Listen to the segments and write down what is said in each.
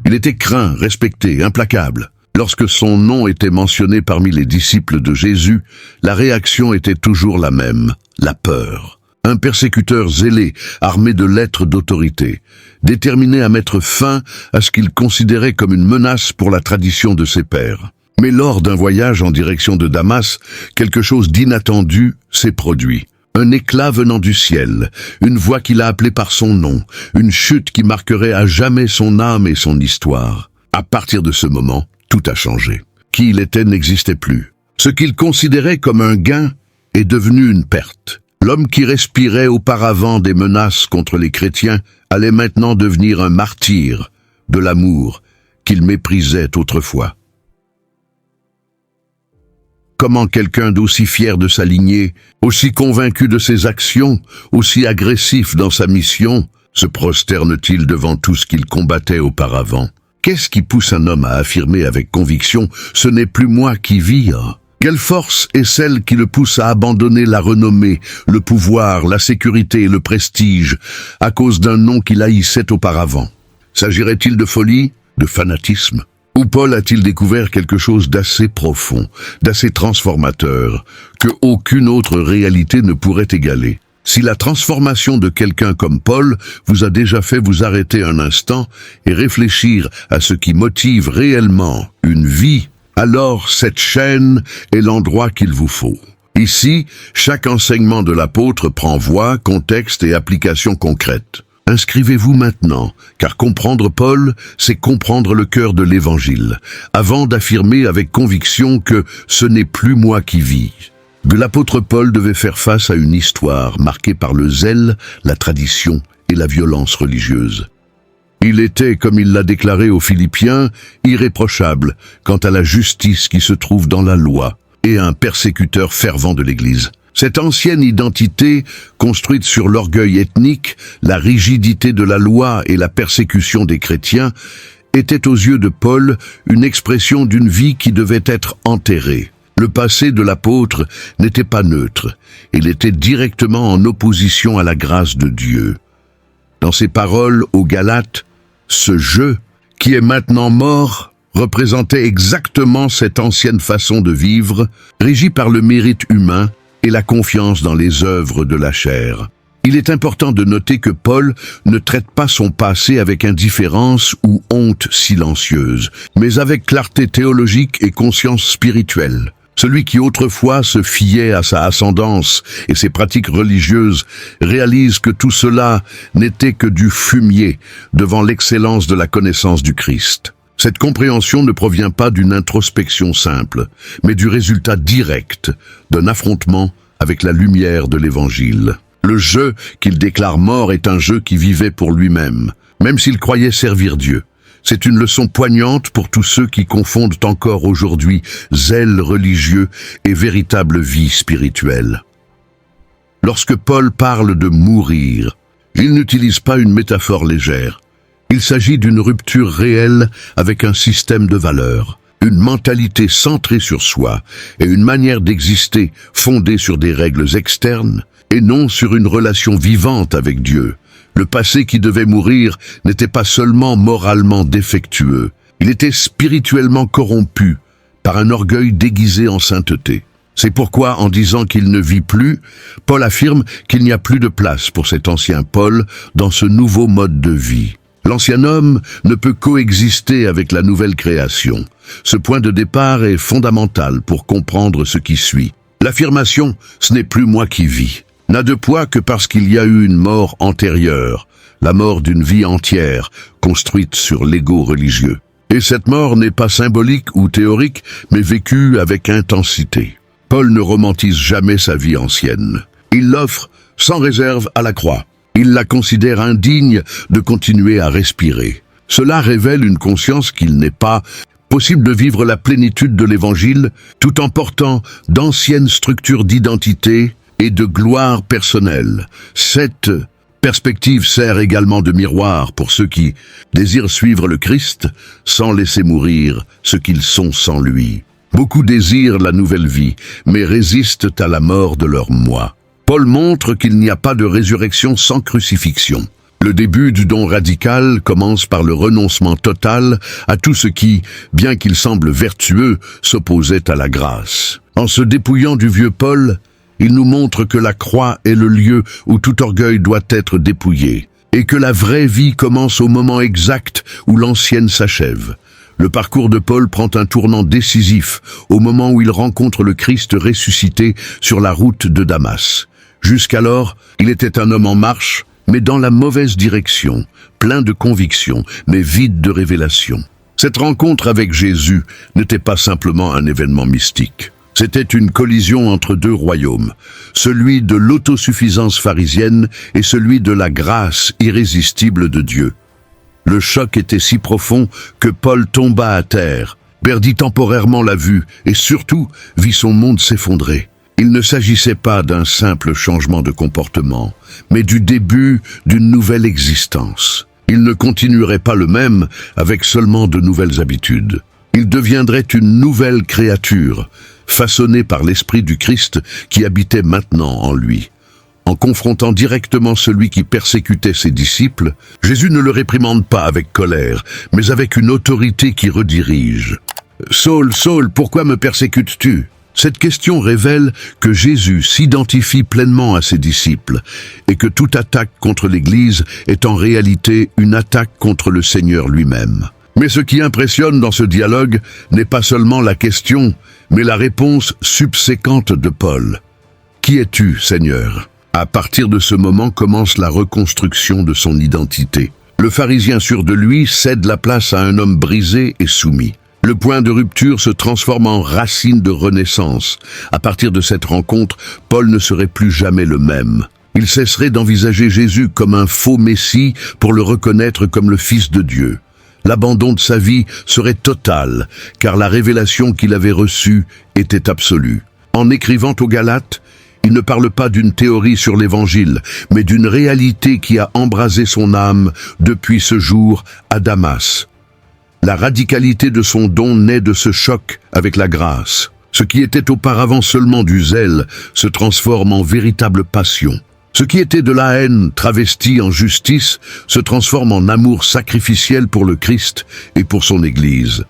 Il était craint, respecté, implacable. Lorsque son nom était mentionné parmi les disciples de Jésus, la réaction était toujours la même, la peur. Un persécuteur zélé, armé de lettres d'autorité, déterminé à mettre fin à ce qu'il considérait comme une menace pour la tradition de ses pères. Mais lors d'un voyage en direction de Damas, quelque chose d'inattendu s'est produit. Un éclat venant du ciel, une voix qui l'a appelé par son nom, une chute qui marquerait à jamais son âme et son histoire. À partir de ce moment, tout a changé. Qui il était n'existait plus. Ce qu'il considérait comme un gain est devenu une perte. L'homme qui respirait auparavant des menaces contre les chrétiens allait maintenant devenir un martyr de l'amour qu'il méprisait autrefois. Comment quelqu'un d'aussi fier de sa lignée, aussi convaincu de ses actions, aussi agressif dans sa mission, se prosterne-t-il devant tout ce qu'il combattait auparavant? Qu'est-ce qui pousse un homme à affirmer avec conviction « ce n'est plus moi qui vis » ? Quelle force est celle qui le pousse à abandonner la renommée, le pouvoir, la sécurité et le prestige à cause d'un nom qu'il haïssait auparavant? S'agirait-il de folie, de fanatisme? Ou Paul a-t-il découvert quelque chose d'assez profond, d'assez transformateur, que aucune autre réalité ne pourrait égaler? Si la transformation de quelqu'un comme Paul vous a déjà fait vous arrêter un instant et réfléchir à ce qui motive réellement une vie, alors cette chaîne est l'endroit qu'il vous faut. Ici, chaque enseignement de l'apôtre prend voix, contexte et application concrète. Inscrivez-vous maintenant, car comprendre Paul, c'est comprendre le cœur de l'Évangile, avant d'affirmer avec conviction que ce n'est plus moi qui vis. Que l'apôtre Paul devait faire face à une histoire marquée par le zèle, la tradition et la violence religieuse. Il était, comme il l'a déclaré aux Philippiens, irréprochable quant à la justice qui se trouve dans la loi et un persécuteur fervent de l'Église. Cette ancienne identité, construite sur l'orgueil ethnique, la rigidité de la loi et la persécution des chrétiens, était aux yeux de Paul une expression d'une vie qui devait être enterrée. Le passé de l'apôtre n'était pas neutre, il était directement en opposition à la grâce de Dieu. Dans ses paroles aux Galates, ce « je » qui est maintenant mort représentait exactement cette ancienne façon de vivre, régie par le mérite humain et la confiance dans les œuvres de la chair. Il est important de noter que Paul ne traite pas son passé avec indifférence ou honte silencieuse, mais avec clarté théologique et conscience spirituelle. Celui qui autrefois se fiait à sa ascendance et ses pratiques religieuses réalise que tout cela n'était que du fumier devant l'excellence de la connaissance du Christ. Cette compréhension ne provient pas d'une introspection simple, mais du résultat direct d'un affrontement avec la lumière de l'Évangile. Le jeu qu'il déclare mort est un jeu qui vivait pour lui-même, même s'il croyait servir Dieu. C'est une leçon poignante pour tous ceux qui confondent encore aujourd'hui zèle religieux et véritable vie spirituelle. Lorsque Paul parle de mourir, il n'utilise pas une métaphore légère. Il s'agit d'une rupture réelle avec un système de valeurs, une mentalité centrée sur soi et une manière d'exister fondée sur des règles externes et non sur une relation vivante avec Dieu. Le passé qui devait mourir n'était pas seulement moralement défectueux, il était spirituellement corrompu par un orgueil déguisé en sainteté. C'est pourquoi, en disant qu'il ne vit plus, Paul affirme qu'il n'y a plus de place pour cet ancien Paul dans ce nouveau mode de vie. L'ancien homme ne peut coexister avec la nouvelle création. Ce point de départ est fondamental pour comprendre ce qui suit. L'affirmation « ce n'est plus moi qui vis » n'a de poids que parce qu'il y a eu une mort antérieure, la mort d'une vie entière, construite sur l'ego religieux. Et cette mort n'est pas symbolique ou théorique, mais vécue avec intensité. Paul ne romantise jamais sa vie ancienne. Il l'offre sans réserve à la croix. Il la considère indigne de continuer à respirer. Cela révèle une conscience qu'il n'est pas possible de vivre la plénitude de l'Évangile tout en portant d'anciennes structures d'identité et de gloire personnelle. Cette perspective sert également de miroir pour ceux qui désirent suivre le Christ sans laisser mourir ce qu'ils sont sans lui. Beaucoup désirent la nouvelle vie, mais résistent à la mort de leur moi. Paul montre qu'il n'y a pas de résurrection sans crucifixion. Le début du don radical commence par le renoncement total à tout ce qui, bien qu'il semble vertueux, s'opposait à la grâce. En se dépouillant du vieux Paul, il nous montre que la croix est le lieu où tout orgueil doit être dépouillé, et que la vraie vie commence au moment exact où l'ancienne s'achève. Le parcours de Paul prend un tournant décisif au moment où il rencontre le Christ ressuscité sur la route de Damas. Jusqu'alors, il était un homme en marche, mais dans la mauvaise direction, plein de convictions, mais vide de révélation. Cette rencontre avec Jésus n'était pas simplement un événement mystique. C'était une collision entre deux royaumes, celui de l'autosuffisance pharisienne et celui de la grâce irrésistible de Dieu. Le choc était si profond que Paul tomba à terre, perdit temporairement la vue et surtout vit son monde s'effondrer. Il ne s'agissait pas d'un simple changement de comportement, mais du début d'une nouvelle existence. Il ne continuerait pas le même avec seulement de nouvelles habitudes. Il deviendrait une nouvelle créature, façonnée par l'Esprit du Christ qui habitait maintenant en lui. En confrontant directement celui qui persécutait ses disciples, Jésus ne le réprimande pas avec colère, mais avec une autorité qui redirige. « Saul, Saul, pourquoi me persécutes-tu » Cette question révèle que Jésus s'identifie pleinement à ses disciples et que toute attaque contre l'Église est en réalité une attaque contre le Seigneur lui-même. Mais ce qui impressionne dans ce dialogue n'est pas seulement la question, mais la réponse subséquente de Paul. « Qui es-tu, Seigneur ?» À partir de ce moment commence la reconstruction de son identité. Le pharisien sûr de lui cède la place à un homme brisé et soumis. Le point de rupture se transforme en racine de renaissance. À partir de cette rencontre, Paul ne serait plus jamais le même. Il cesserait d'envisager Jésus comme un faux Messie pour le reconnaître comme le Fils de Dieu. L'abandon de sa vie serait total, car la révélation qu'il avait reçue était absolue. En écrivant aux Galates, il ne parle pas d'une théorie sur l'Évangile, mais d'une réalité qui a embrasé son âme depuis ce jour à Damas. La radicalité de son don naît de ce choc avec la grâce. Ce qui était auparavant seulement du zèle se transforme en véritable passion. Ce qui était de la haine travestie en justice se transforme en amour sacrificiel pour le Christ et pour son Église.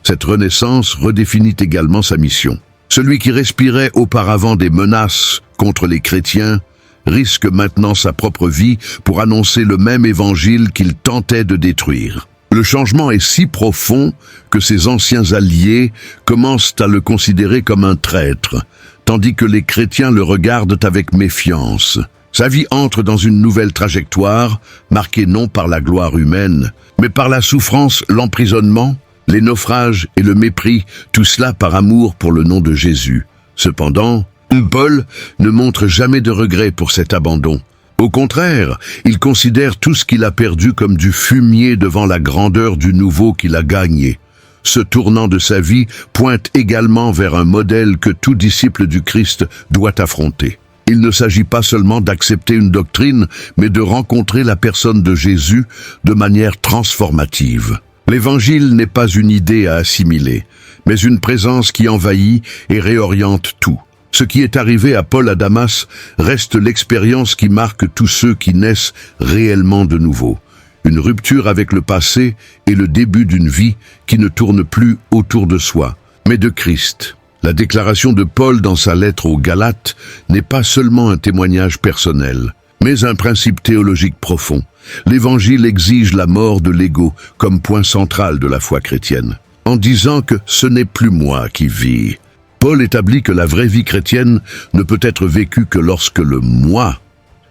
Cette renaissance redéfinit également sa mission. Celui qui respirait auparavant des menaces contre les chrétiens risque maintenant sa propre vie pour annoncer le même évangile qu'il tentait de détruire. Le changement est si profond que ses anciens alliés commencent à le considérer comme un traître, tandis que les chrétiens le regardent avec méfiance. Sa vie entre dans une nouvelle trajectoire, marquée non par la gloire humaine, mais par la souffrance, l'emprisonnement, les naufrages et le mépris, tout cela par amour pour le nom de Jésus. Cependant, Paul ne montre jamais de regret pour cet abandon. Au contraire, il considère tout ce qu'il a perdu comme du fumier devant la grandeur du nouveau qu'il a gagné. Ce tournant de sa vie pointe également vers un modèle que tout disciple du Christ doit affronter. Il ne s'agit pas seulement d'accepter une doctrine, mais de rencontrer la personne de Jésus de manière transformative. L'Évangile n'est pas une idée à assimiler, mais une présence qui envahit et réoriente tout. Ce qui est arrivé à Paul à Damas reste l'expérience qui marque tous ceux qui naissent réellement de nouveau. Une rupture avec le passé et le début d'une vie qui ne tourne plus autour de soi, mais de Christ. La déclaration de Paul dans sa lettre aux Galates n'est pas seulement un témoignage personnel, mais un principe théologique profond. L'Évangile exige la mort de l'ego comme point central de la foi chrétienne. En disant que ce n'est plus moi qui vis, Paul établit que la vraie vie chrétienne ne peut être vécue que lorsque le moi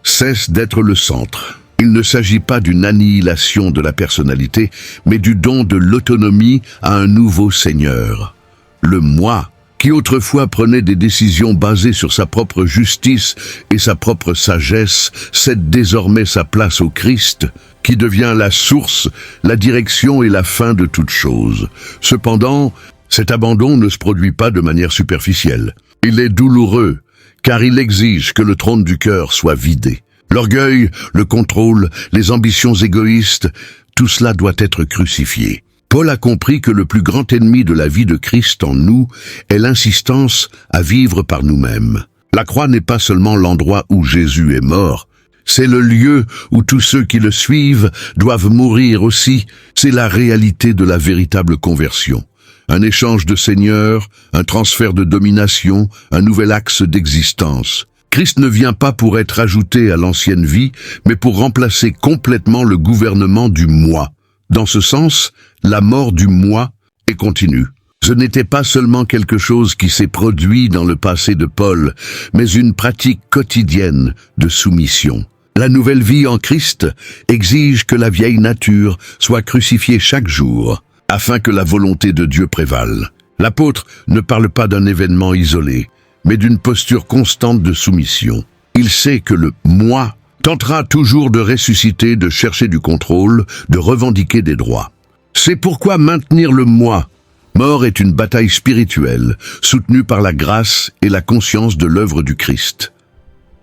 cesse d'être le centre. Il ne s'agit pas d'une annihilation de la personnalité, mais du don de l'autonomie à un nouveau Seigneur. Le moi, qui autrefois prenait des décisions basées sur sa propre justice et sa propre sagesse, cède désormais sa place au Christ, qui devient la source, la direction et la fin de toute chose. Cependant, cet abandon ne se produit pas de manière superficielle. Il est douloureux, car il exige que le trône du cœur soit vidé. L'orgueil, le contrôle, les ambitions égoïstes, tout cela doit être crucifié. Paul a compris que le plus grand ennemi de la vie de Christ en nous est l'insistance à vivre par nous-mêmes. La croix n'est pas seulement l'endroit où Jésus est mort, C'est le lieu où tous ceux qui le suivent doivent mourir aussi. C'est la réalité de la véritable conversion. Un échange de seigneurs, un transfert de domination, un nouvel axe d'existence. Christ ne vient pas pour être ajouté à l'ancienne vie, mais pour remplacer complètement le gouvernement du moi. Dans ce sens, la mort du moi est continue. Ce n'était pas seulement quelque chose qui s'est produit dans le passé de Paul, mais une pratique quotidienne de soumission. La nouvelle vie en Christ exige que la vieille nature soit crucifiée chaque jour, afin que la volonté de Dieu prévale. L'apôtre ne parle pas d'un événement isolé, mais d'une posture constante de soumission. Il sait que le « moi » tentera toujours de ressusciter, de chercher du contrôle, de revendiquer des droits. C'est pourquoi maintenir le « moi » mort est une bataille spirituelle, soutenue par la grâce et la conscience de l'œuvre du Christ.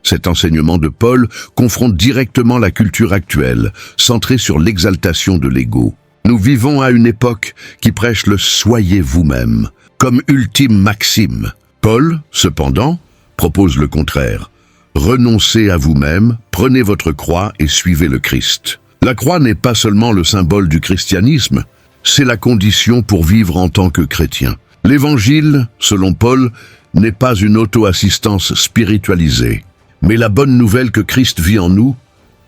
Cet enseignement de Paul confronte directement la culture actuelle, centrée sur l'exaltation de l'ego. Nous vivons à une époque qui prêche le « soyez vous-même » comme ultime maxime. Paul, cependant, propose le contraire. Renoncez à vous-même, prenez votre croix et suivez le Christ. La croix n'est pas seulement le symbole du christianisme, c'est la condition pour vivre en tant que chrétien. L'Évangile, selon Paul, n'est pas une auto-assistance spiritualisée, mais la bonne nouvelle que Christ vit en nous,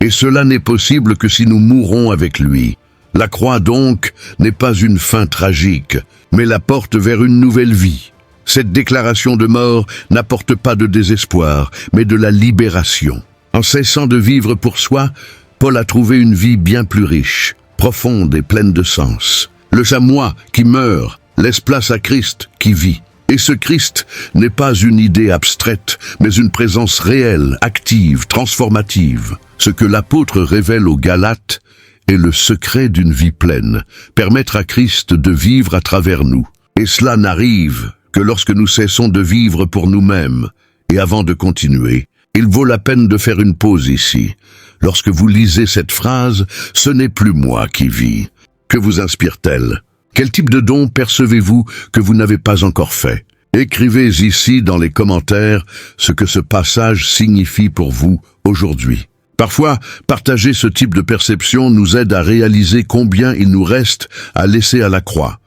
et cela n'est possible que si nous mourrons avec lui. La croix donc n'est pas une fin tragique, mais la porte vers une nouvelle vie. Cette déclaration de mort n'apporte pas de désespoir, mais de la libération. En cessant de vivre pour soi, Paul a trouvé une vie bien plus riche, profonde et pleine de sens. Le moi qui meurt laisse place à Christ qui vit. Et ce Christ n'est pas une idée abstraite, mais une présence réelle, active, transformative. Ce que l'apôtre révèle aux Galates est le secret d'une vie pleine, permettre à Christ de vivre à travers nous. Et cela n'arrive que lorsque nous cessons de vivre pour nous-mêmes. Et avant de continuer, il vaut la peine de faire une pause ici. Lorsque vous lisez cette phrase, ce n'est plus moi qui vis. Que vous inspire-t-elle? Quel type de don percevez-vous que vous n'avez pas encore fait? Écrivez ici dans les commentaires ce que ce passage signifie pour vous aujourd'hui. Parfois, partager ce type de perception nous aide à réaliser combien il nous reste à laisser à la croix,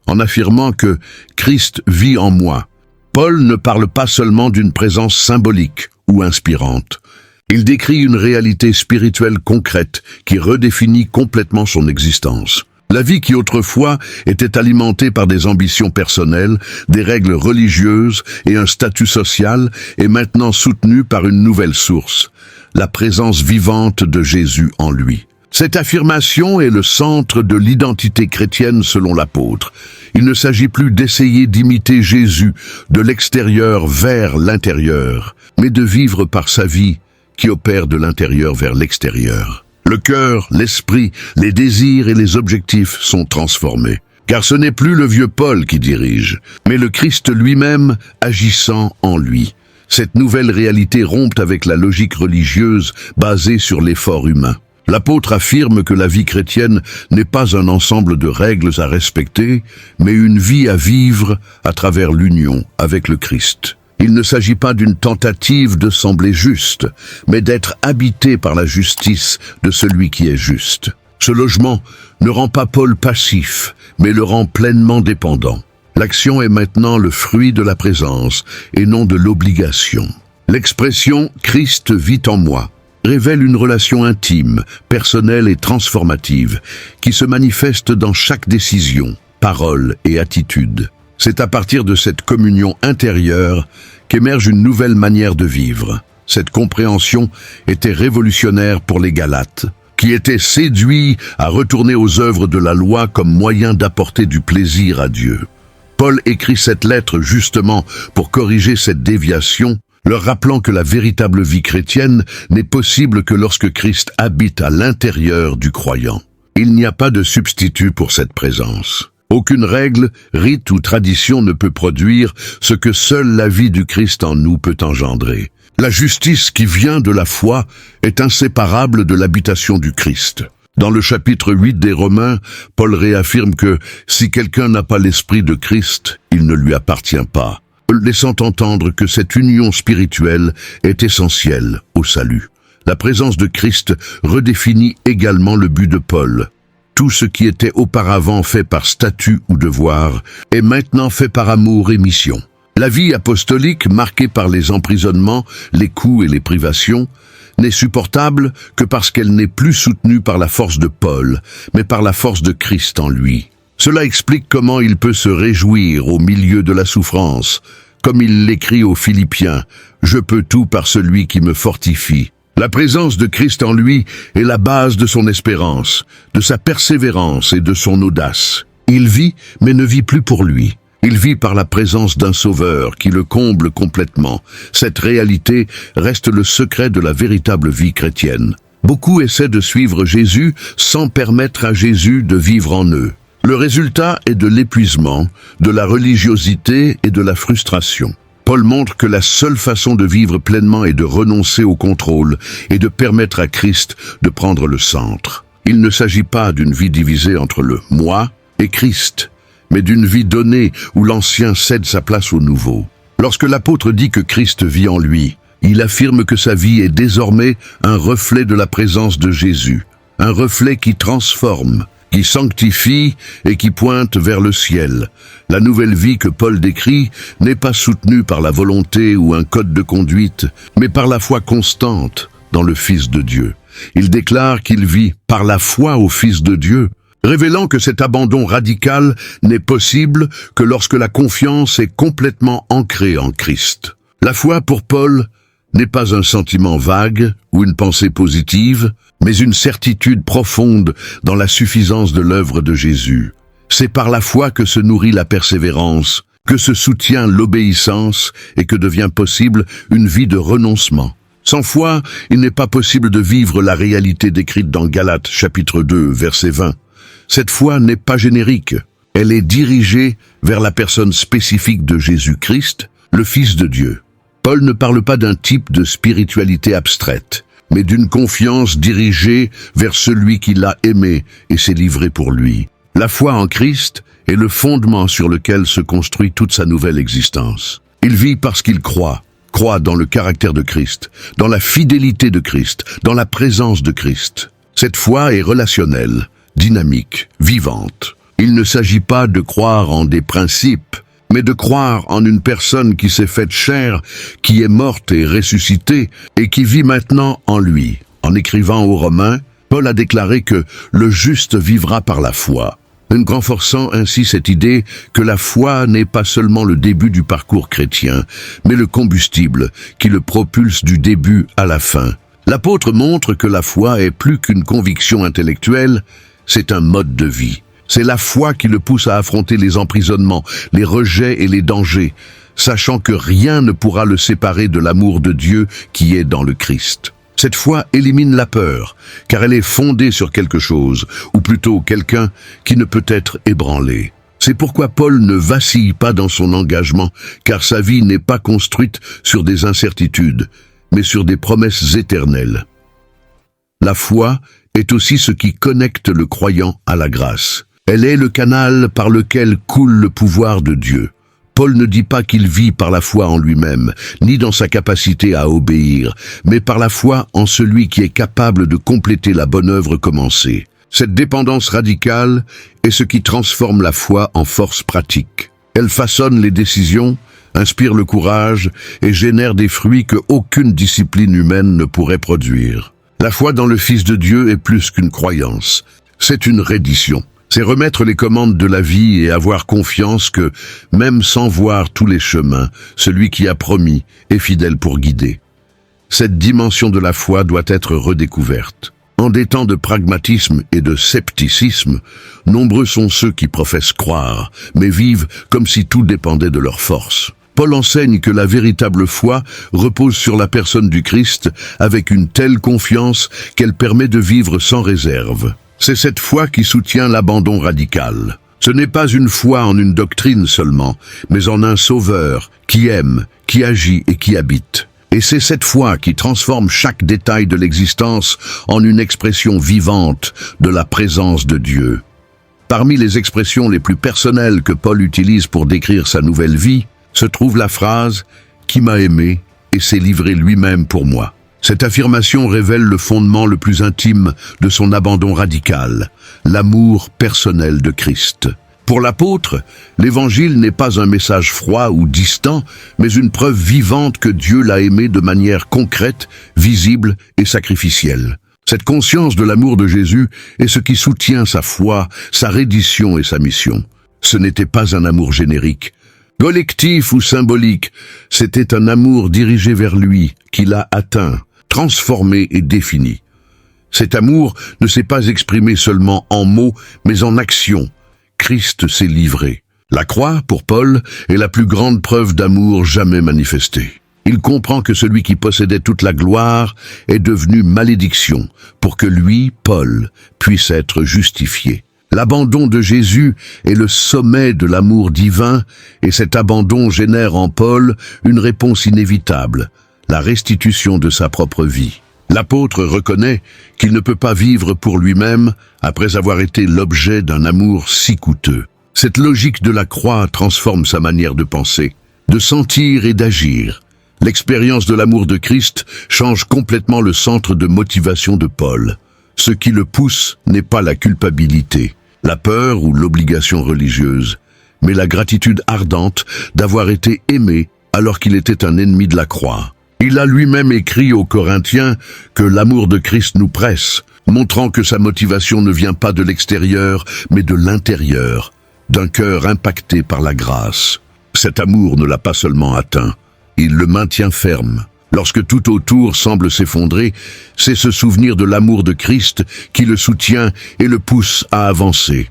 en affirmant que Christ vit en moi. Paul ne parle pas seulement d'une présence symbolique ou inspirante. Il décrit une réalité spirituelle concrète qui redéfinit complètement son existence. La vie qui autrefois était alimentée par des ambitions personnelles, des règles religieuses et un statut social est maintenant soutenue par une nouvelle source, la présence vivante de Jésus en lui. Cette affirmation est le centre de l'identité chrétienne selon l'apôtre. Il ne s'agit plus d'essayer d'imiter Jésus de l'extérieur vers l'intérieur, mais de vivre par sa vie qui opère de l'intérieur vers l'extérieur. Le cœur, l'esprit, les désirs et les objectifs sont transformés. Car ce n'est plus le vieux Paul qui dirige, mais le Christ lui-même agissant en lui. Cette nouvelle réalité rompt avec la logique religieuse basée sur l'effort humain. L'apôtre affirme que la vie chrétienne n'est pas un ensemble de règles à respecter, mais une vie à vivre à travers l'union avec le Christ. Il ne s'agit pas d'une tentative de sembler juste, mais d'être habité par la justice de celui qui est juste. Ce logement ne rend pas Paul passif, mais le rend pleinement dépendant. L'action est maintenant le fruit de la présence et non de l'obligation. L'expression « Christ vit en moi » révèle une relation intime, personnelle et transformative qui se manifeste dans chaque décision, parole et attitude. C'est à partir de cette communion intérieure qu'émerge une nouvelle manière de vivre. Cette compréhension était révolutionnaire pour les Galates, qui étaient séduits à retourner aux œuvres de la loi comme moyen d'apporter du plaisir à Dieu. Paul écrit cette lettre justement pour corriger cette déviation, leur rappelant que la véritable vie chrétienne n'est possible que lorsque Christ habite à l'intérieur du croyant. Il n'y a pas de substitut pour cette présence. Aucune règle, rite ou tradition ne peut produire ce que seule la vie du Christ en nous peut engendrer. La justice qui vient de la foi est inséparable de l'habitation du Christ. Dans le chapitre 8 des Romains, Paul réaffirme que si quelqu'un n'a pas l'esprit de Christ, il ne lui appartient pas, laissant entendre que cette union spirituelle est essentielle au salut. La présence de Christ redéfinit également le but de Paul. Tout ce qui était auparavant fait par statut ou devoir est maintenant fait par amour et mission. La vie apostolique, marquée par les emprisonnements, les coups et les privations, n'est supportable que parce qu'elle n'est plus soutenue par la force de Paul, mais par la force de Christ en lui. Cela explique comment il peut se réjouir au milieu de la souffrance, comme il l'écrit aux Philippiens, « Je peux tout par celui qui me fortifie ». La présence de Christ en lui est la base de son espérance, de sa persévérance et de son audace. Il vit, mais ne vit plus pour lui. Il vit par la présence d'un Sauveur qui le comble complètement. Cette réalité reste le secret de la véritable vie chrétienne. Beaucoup essaient de suivre Jésus sans permettre à Jésus de vivre en eux. Le résultat est de l'épuisement, de la religiosité et de la frustration. Paul montre que la seule façon de vivre pleinement est de renoncer au contrôle et de permettre à Christ de prendre le centre. Il ne s'agit pas d'une vie divisée entre le « moi » et Christ, mais d'une vie donnée où l'ancien cède sa place au nouveau. Lorsque l'apôtre dit que Christ vit en lui, il affirme que sa vie est désormais un reflet de la présence de Jésus, un reflet qui transforme, qui sanctifie et qui pointe vers le ciel. La nouvelle vie que Paul décrit n'est pas soutenue par la volonté ou un code de conduite, mais par la foi constante dans le Fils de Dieu. Il déclare qu'il vit par la foi au Fils de Dieu, révélant que cet abandon radical n'est possible que lorsque la confiance est complètement ancrée en Christ. La foi pour Paul n'est pas un sentiment vague ou une pensée positive, mais une certitude profonde dans la suffisance de l'œuvre de Jésus. C'est par la foi que se nourrit la persévérance, que se soutient l'obéissance et que devient possible une vie de renoncement. Sans foi, il n'est pas possible de vivre la réalité décrite dans Galates chapitre 2, verset 20. Cette foi n'est pas générique, elle est dirigée vers la personne spécifique de Jésus-Christ, le Fils de Dieu. Paul ne parle pas d'un type de spiritualité abstraite, mais d'une confiance dirigée vers celui qui l'a aimé et s'est livré pour lui. La foi en Christ est le fondement sur lequel se construit toute sa nouvelle existence. Il vit parce qu'il croit dans le caractère de Christ, dans la fidélité de Christ, dans la présence de Christ. Cette foi est relationnelle, dynamique, vivante. Il ne s'agit pas de croire en des principes, mais de croire en une personne qui s'est faite chair, qui est morte et ressuscitée, et qui vit maintenant en lui. En écrivant aux Romains, Paul a déclaré que le juste vivra par la foi, renforçant ainsi cette idée que la foi n'est pas seulement le début du parcours chrétien, mais le combustible qui le propulse du début à la fin. L'apôtre montre que la foi est plus qu'une conviction intellectuelle, c'est un mode de vie. C'est la foi qui le pousse à affronter les emprisonnements, les rejets et les dangers, sachant que rien ne pourra le séparer de l'amour de Dieu qui est dans le Christ. Cette foi élimine la peur, car elle est fondée sur quelque chose, ou plutôt quelqu'un qui ne peut être ébranlé. C'est pourquoi Paul ne vacille pas dans son engagement, car sa vie n'est pas construite sur des incertitudes, mais sur des promesses éternelles. La foi est aussi ce qui connecte le croyant à la grâce. Elle est le canal par lequel coule le pouvoir de Dieu. Paul ne dit pas qu'il vit par la foi en lui-même, ni dans sa capacité à obéir, mais par la foi en celui qui est capable de compléter la bonne œuvre commencée. Cette dépendance radicale est ce qui transforme la foi en force pratique. Elle façonne les décisions, inspire le courage et génère des fruits que aucune discipline humaine ne pourrait produire. La foi dans le Fils de Dieu est plus qu'une croyance, c'est une reddition. C'est remettre les commandes de la vie et avoir confiance que, même sans voir tous les chemins, celui qui a promis est fidèle pour guider. Cette dimension de la foi doit être redécouverte. En des temps de pragmatisme et de scepticisme, nombreux sont ceux qui professent croire, mais vivent comme si tout dépendait de leur force. Paul enseigne que la véritable foi repose sur la personne du Christ avec une telle confiance qu'elle permet de vivre sans réserve. C'est cette foi qui soutient l'abandon radical. Ce n'est pas une foi en une doctrine seulement, mais en un Sauveur qui aime, qui agit et qui habite. Et c'est cette foi qui transforme chaque détail de l'existence en une expression vivante de la présence de Dieu. Parmi les expressions les plus personnelles que Paul utilise pour décrire sa nouvelle vie, se trouve la phrase « qui m'a aimé et s'est livré lui-même pour moi ». Cette affirmation révèle le fondement le plus intime de son abandon radical, l'amour personnel de Christ. Pour l'apôtre, l'Évangile n'est pas un message froid ou distant, mais une preuve vivante que Dieu l'a aimé de manière concrète, visible et sacrificielle. Cette conscience de l'amour de Jésus est ce qui soutient sa foi, sa reddition et sa mission. Ce n'était pas un amour générique, collectif ou symbolique, c'était un amour dirigé vers lui, qui l'a atteint, transformé et défini. Cet amour ne s'est pas exprimé seulement en mots, mais en action. Christ s'est livré. La croix, pour Paul, est la plus grande preuve d'amour jamais manifestée. Il comprend que celui qui possédait toute la gloire est devenu malédiction pour que lui, Paul, puisse être justifié. L'abandon de Jésus est le sommet de l'amour divin et cet abandon génère en Paul une réponse inévitable, la restitution de sa propre vie. L'apôtre reconnaît qu'il ne peut pas vivre pour lui-même après avoir été l'objet d'un amour si coûteux. Cette logique de la croix transforme sa manière de penser, de sentir et d'agir. L'expérience de l'amour de Christ change complètement le centre de motivation de Paul. Ce qui le pousse n'est pas la culpabilité, la peur ou l'obligation religieuse, mais la gratitude ardente d'avoir été aimé alors qu'il était un ennemi de la croix. Il a lui-même écrit aux Corinthiens que l'amour de Christ nous presse, montrant que sa motivation ne vient pas de l'extérieur, mais de l'intérieur, d'un cœur impacté par la grâce. Cet amour ne l'a pas seulement atteint, il le maintient ferme. Lorsque tout autour semble s'effondrer, c'est ce souvenir de l'amour de Christ qui le soutient et le pousse à avancer.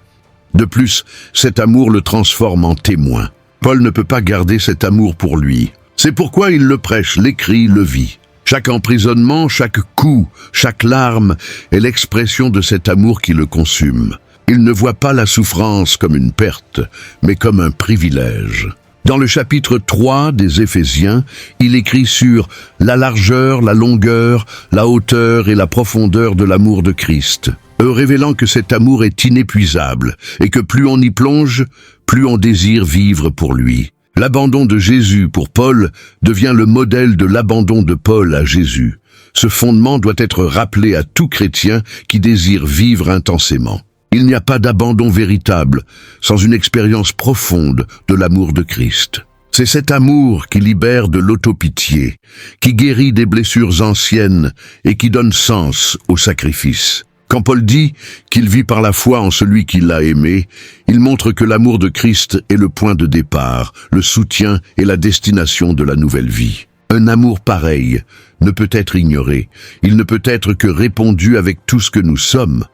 De plus, cet amour le transforme en témoin. Paul ne peut pas garder cet amour pour lui. C'est pourquoi il le prêche, l'écrit, le vit. Chaque emprisonnement, chaque coup, chaque larme est l'expression de cet amour qui le consume. Il ne voit pas la souffrance comme une perte, mais comme un privilège. Dans le chapitre 3 des Éphésiens, il écrit sur la largeur, la longueur, la hauteur et la profondeur de l'amour de Christ, révélant que cet amour est inépuisable et que plus on y plonge, plus on désire vivre pour lui. L'abandon de Jésus pour Paul devient le modèle de l'abandon de Paul à Jésus. Ce fondement doit être rappelé à tout chrétien qui désire vivre intensément. Il n'y a pas d'abandon véritable sans une expérience profonde de l'amour de Christ. C'est cet amour qui libère de l'autopitié, qui guérit des blessures anciennes et qui donne sens au sacrifice. Quand Paul dit qu'il vit par la foi en celui qui l'a aimé, il montre que l'amour de Christ est le point de départ, le soutien et la destination de la nouvelle vie. Un amour pareil ne peut être ignoré, il ne peut être que répondu avec tout ce que nous sommes.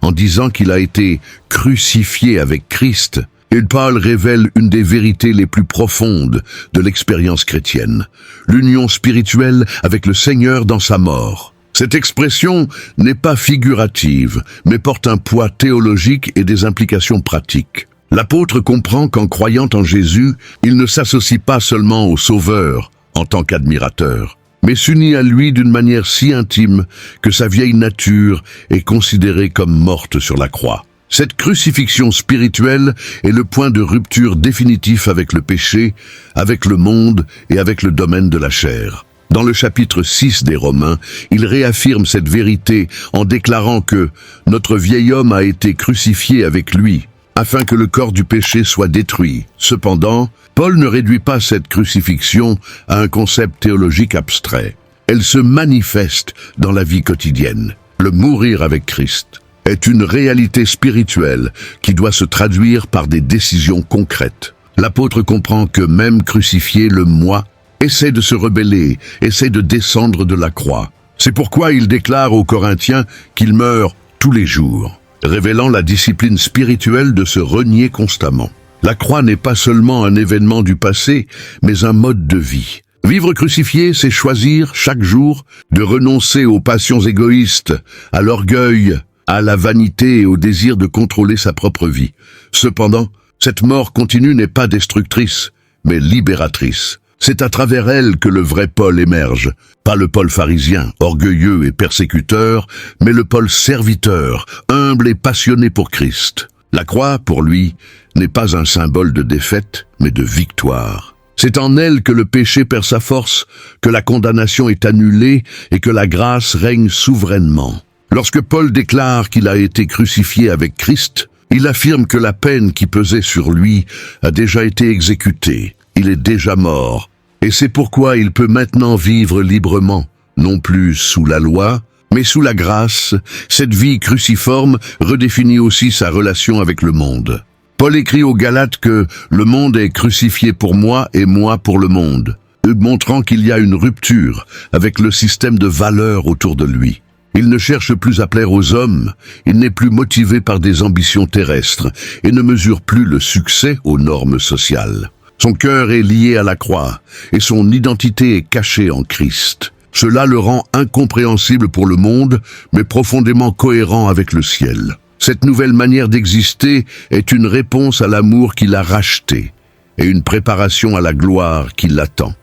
En disant qu'il a été crucifié avec Christ, Paul révèle une des vérités les plus profondes de l'expérience chrétienne, l'union spirituelle avec le Seigneur dans sa mort. Cette expression n'est pas figurative, mais porte un poids théologique et des implications pratiques. L'apôtre comprend qu'en croyant en Jésus, il ne s'associe pas seulement au Sauveur en tant qu'admirateur, mais s'unit à lui d'une manière si intime que sa vieille nature est considérée comme morte sur la croix. Cette crucifixion spirituelle est le point de rupture définitif avec le péché, avec le monde et avec le domaine de la chair. Dans le chapitre 6 des Romains, il réaffirme cette vérité en déclarant que notre vieil homme a été crucifié avec lui, afin que le corps du péché soit détruit. Cependant, Paul ne réduit pas cette crucifixion à un concept théologique abstrait. Elle se manifeste dans la vie quotidienne. Le mourir avec Christ est une réalité spirituelle qui doit se traduire par des décisions concrètes. L'apôtre comprend que même crucifié, le moi essaie de se rebeller, essaie de descendre de la croix. C'est pourquoi il déclare aux Corinthiens qu'il meurt tous les jours, révélant la discipline spirituelle de se renier constamment. La croix n'est pas seulement un événement du passé, mais un mode de vie. Vivre crucifié, c'est choisir chaque jour de renoncer aux passions égoïstes, à l'orgueil, à la vanité et au désir de contrôler sa propre vie. Cependant, cette mort continue n'est pas destructrice, mais libératrice. C'est à travers elle que le vrai Paul émerge. Pas le Paul pharisien, orgueilleux et persécuteur, mais le Paul serviteur, humble et passionné pour Christ. La croix, pour lui, n'est pas un symbole de défaite, mais de victoire. C'est en elle que le péché perd sa force, que la condamnation est annulée et que la grâce règne souverainement. Lorsque Paul déclare qu'il a été crucifié avec Christ, il affirme que la peine qui pesait sur lui a déjà été exécutée. Il est déjà mort. Et c'est pourquoi il peut maintenant vivre librement, non plus sous la loi, mais sous la grâce. Cette vie cruciforme redéfinit aussi sa relation avec le monde. Paul écrit aux Galates que le monde est crucifié pour moi et moi pour le monde, montrant qu'il y a une rupture avec le système de valeurs autour de lui. Il ne cherche plus à plaire aux hommes, il n'est plus motivé par des ambitions terrestres et ne mesure plus le succès aux normes sociales. Son cœur est lié à la croix et son identité est cachée en Christ. Cela le rend incompréhensible pour le monde, mais profondément cohérent avec le ciel. Cette nouvelle manière d'exister est une réponse à l'amour qui l'a racheté et une préparation à la gloire qui l'attend.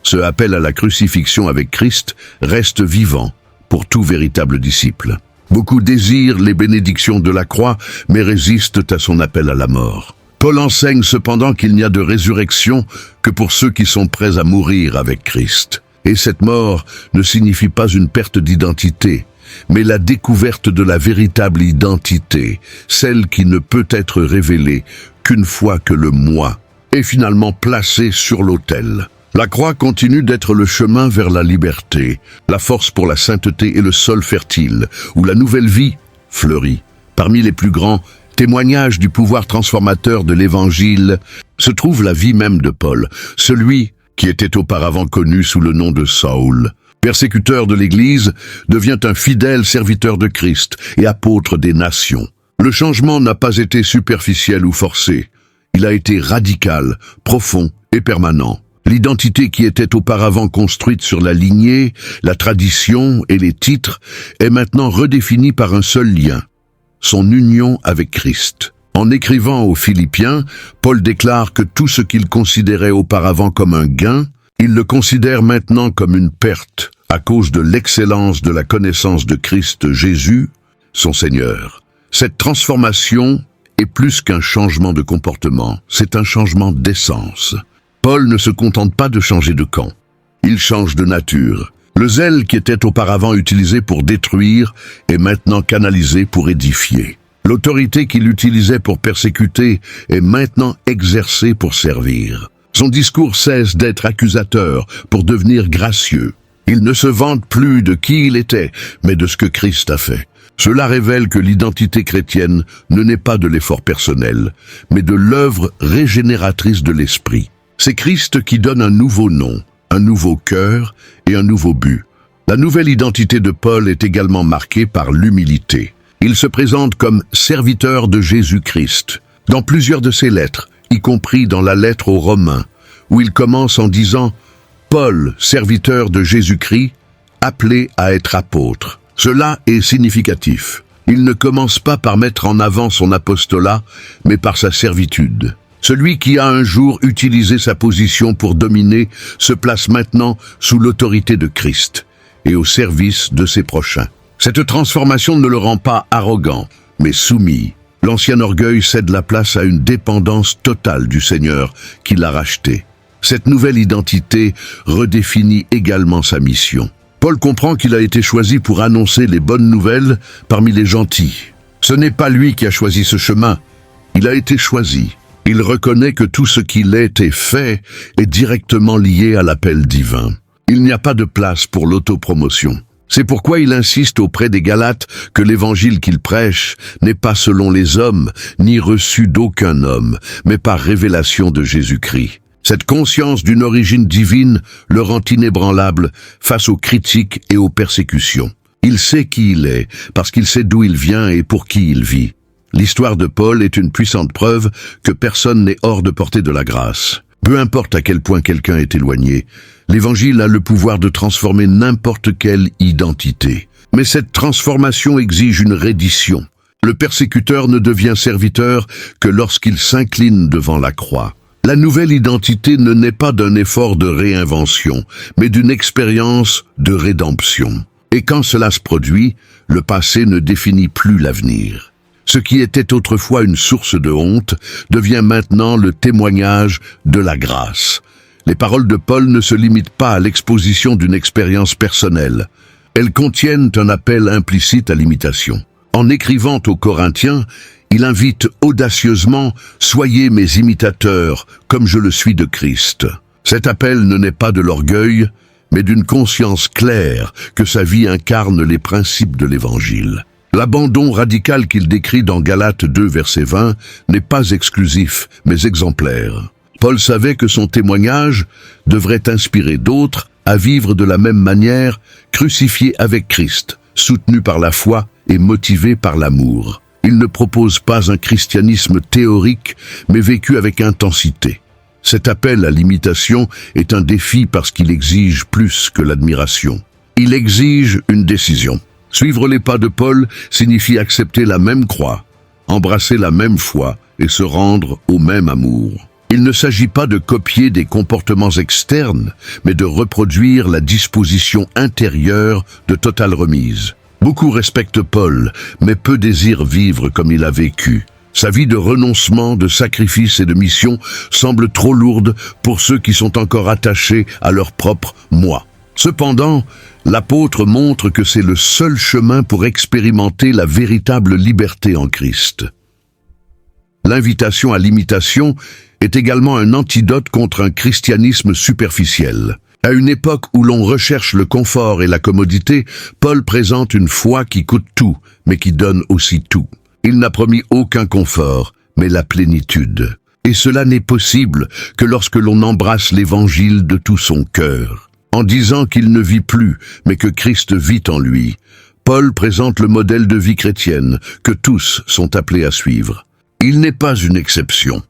Ce appel à la crucifixion avec Christ reste vivant pour tout véritable disciple. Beaucoup désirent les bénédictions de la croix, mais résistent à son appel à la mort. Paul enseigne cependant qu'il n'y a de résurrection que pour ceux qui sont prêts à mourir avec Christ. Et cette mort ne signifie pas une perte d'identité, mais la découverte de la véritable identité, celle qui ne peut être révélée qu'une fois que le moi est finalement placé sur l'autel. La croix continue d'être le chemin vers la liberté, la force pour la sainteté et le sol fertile, où la nouvelle vie fleurit. Parmi les plus grands témoignages du pouvoir transformateur de l'Évangile se trouve la vie même de Paul, celui qui était auparavant connu sous le nom de Saül. Persécuteur de l'Église, devient un fidèle serviteur de Christ et apôtre des nations. Le changement n'a pas été superficiel ou forcé. Il a été radical, profond et permanent. L'identité qui était auparavant construite sur la lignée, la tradition et les titres est maintenant redéfinie par un seul lien, son union avec Christ. En écrivant aux Philippiens, Paul déclare que tout ce qu'il considérait auparavant comme un gain, il le considère maintenant comme une perte, à cause de l'excellence de la connaissance de Christ Jésus, son Seigneur. Cette transformation est plus qu'un changement de comportement, c'est un changement d'essence. Paul ne se contente pas de changer de camp, il change de nature. Le zèle qui était auparavant utilisé pour détruire est maintenant canalisé pour édifier. L'autorité qu'il utilisait pour persécuter est maintenant exercée pour servir. Son discours cesse d'être accusateur pour devenir gracieux. Il ne se vante plus de qui il était, mais de ce que Christ a fait. Cela révèle que l'identité chrétienne ne naît pas de l'effort personnel, mais de l'œuvre régénératrice de l'Esprit. C'est Christ qui donne un nouveau nom, un nouveau cœur et un nouveau but. La nouvelle identité de Paul est également marquée par l'humilité. Il se présente comme serviteur de Jésus-Christ. Dans plusieurs de ses lettres, y compris dans la lettre aux Romains, où il commence en disant « Paul, serviteur de Jésus-Christ, appelé à être apôtre ». Cela est significatif. Il ne commence pas par mettre en avant son apostolat, mais par sa servitude. Celui qui a un jour utilisé sa position pour dominer se place maintenant sous l'autorité de Christ et au service de ses prochains. Cette transformation ne le rend pas arrogant, mais soumis. L'ancien orgueil cède la place à une dépendance totale du Seigneur qui l'a racheté. Cette nouvelle identité redéfinit également sa mission. Paul comprend qu'il a été choisi pour annoncer les bonnes nouvelles parmi les gentils. Ce n'est pas lui qui a choisi ce chemin, il a été choisi. Il reconnaît que tout ce qu'il est et fait est directement lié à l'appel divin. Il n'y a pas de place pour l'autopromotion. C'est pourquoi il insiste auprès des Galates que l'évangile qu'il prêche n'est pas selon les hommes, ni reçu d'aucun homme, mais par révélation de Jésus-Christ. Cette conscience d'une origine divine le rend inébranlable face aux critiques et aux persécutions. Il sait qui il est, parce qu'il sait d'où il vient et pour qui il vit. L'histoire de Paul est une puissante preuve que personne n'est hors de portée de la grâce. Peu importe à quel point quelqu'un est éloigné, l'Évangile a le pouvoir de transformer n'importe quelle identité. Mais cette transformation exige une reddition. Le persécuteur ne devient serviteur que lorsqu'il s'incline devant la croix. La nouvelle identité ne naît pas d'un effort de réinvention, mais d'une expérience de rédemption. Et quand cela se produit, le passé ne définit plus l'avenir. Ce qui était autrefois une source de honte devient maintenant le témoignage de la grâce. Les paroles de Paul ne se limitent pas à l'exposition d'une expérience personnelle. Elles contiennent un appel implicite à l'imitation. En écrivant aux Corinthiens, il invite audacieusement « Soyez mes imitateurs, comme je le suis de Christ ». Cet appel ne naît pas de l'orgueil, mais d'une conscience claire que sa vie incarne les principes de l'Évangile. L'abandon radical qu'il décrit dans Galates 2, verset 20, n'est pas exclusif, mais exemplaire. Paul savait que son témoignage devrait inspirer d'autres à vivre de la même manière, crucifiés avec Christ, soutenus par la foi et motivés par l'amour. Il ne propose pas un christianisme théorique, mais vécu avec intensité. Cet appel à l'imitation est un défi parce qu'il exige plus que l'admiration. Il exige une décision. Suivre les pas de Paul signifie accepter la même croix, embrasser la même foi et se rendre au même amour. Il ne s'agit pas de copier des comportements externes, mais de reproduire la disposition intérieure de totale remise. Beaucoup respectent Paul, mais peu désirent vivre comme il a vécu. Sa vie de renoncement, de sacrifice et de mission semble trop lourde pour ceux qui sont encore attachés à leur propre « moi ». Cependant, l'apôtre montre que c'est le seul chemin pour expérimenter la véritable liberté en Christ. L'invitation à l'imitation est également un antidote contre un christianisme superficiel. À une époque où l'on recherche le confort et la commodité, Paul présente une foi qui coûte tout, mais qui donne aussi tout. Il n'a promis aucun confort, mais la plénitude. Et cela n'est possible que lorsque l'on embrasse l'Évangile de tout son cœur. En disant qu'il ne vit plus, mais que Christ vit en lui, Paul présente le modèle de vie chrétienne que tous sont appelés à suivre. Il n'est pas une exception.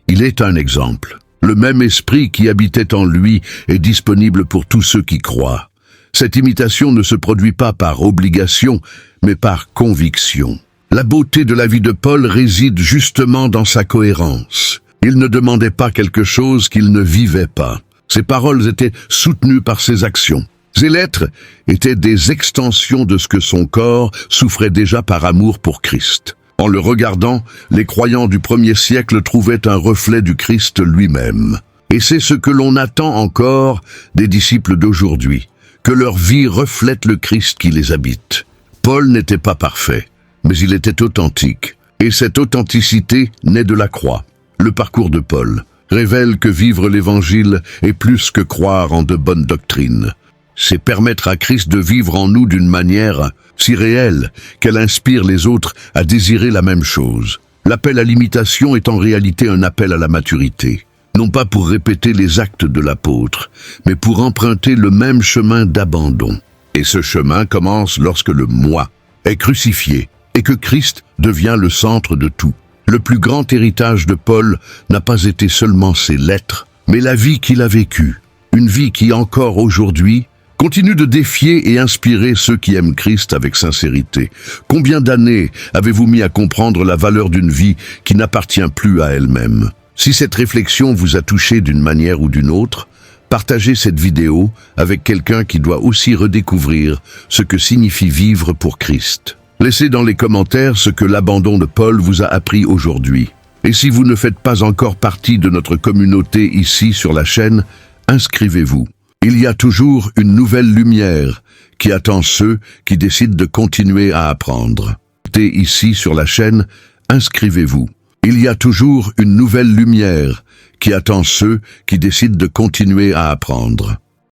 Il est un exemple. Le même esprit qui habitait en lui est disponible pour tous ceux qui croient. Cette imitation ne se produit pas par obligation, mais par conviction. La beauté de la vie de Paul réside justement dans sa cohérence. Il ne demandait pas quelque chose qu'il ne vivait pas. Ses paroles étaient soutenues par ses actions. Ses lettres étaient des extensions de ce que son corps souffrait déjà par amour pour Christ. En le regardant, les croyants du premier siècle trouvaient un reflet du Christ lui-même. Et c'est ce que l'on attend encore des disciples d'aujourd'hui, que leur vie reflète le Christ qui les habite. Paul n'était pas parfait, mais il était authentique. Et cette authenticité naît de la croix. Le parcours de Paul révèle que vivre l'Évangile est plus que croire en de bonnes doctrines. C'est permettre à Christ de vivre en nous d'une manière si réelle qu'elle inspire les autres à désirer la même chose. L'appel à l'imitation est en réalité un appel à la maturité, non pas pour répéter les actes de l'apôtre, mais pour emprunter le même chemin d'abandon. Et ce chemin commence lorsque le « moi » est crucifié et que Christ devient le centre de tout. Le plus grand héritage de Paul n'a pas été seulement ses lettres, mais la vie qu'il a vécue. Une vie qui, encore aujourd'hui, continue de défier et inspirer ceux qui aiment Christ avec sincérité. Combien d'années avez-vous mis à comprendre la valeur d'une vie qui n'appartient plus à elle-même? Si cette réflexion vous a touché d'une manière ou d'une autre, partagez cette vidéo avec quelqu'un qui doit aussi redécouvrir ce que signifie vivre pour Christ. Laissez dans les commentaires ce que l'abandon de Paul vous a appris aujourd'hui. Et si vous ne faites pas encore partie de notre communauté ici sur la chaîne, inscrivez-vous. Il y a toujours une nouvelle lumière qui attend ceux qui décident de continuer à apprendre. Ici sur la chaîne, inscrivez-vous. Il y a toujours une nouvelle lumière qui attend ceux qui décident de continuer à apprendre.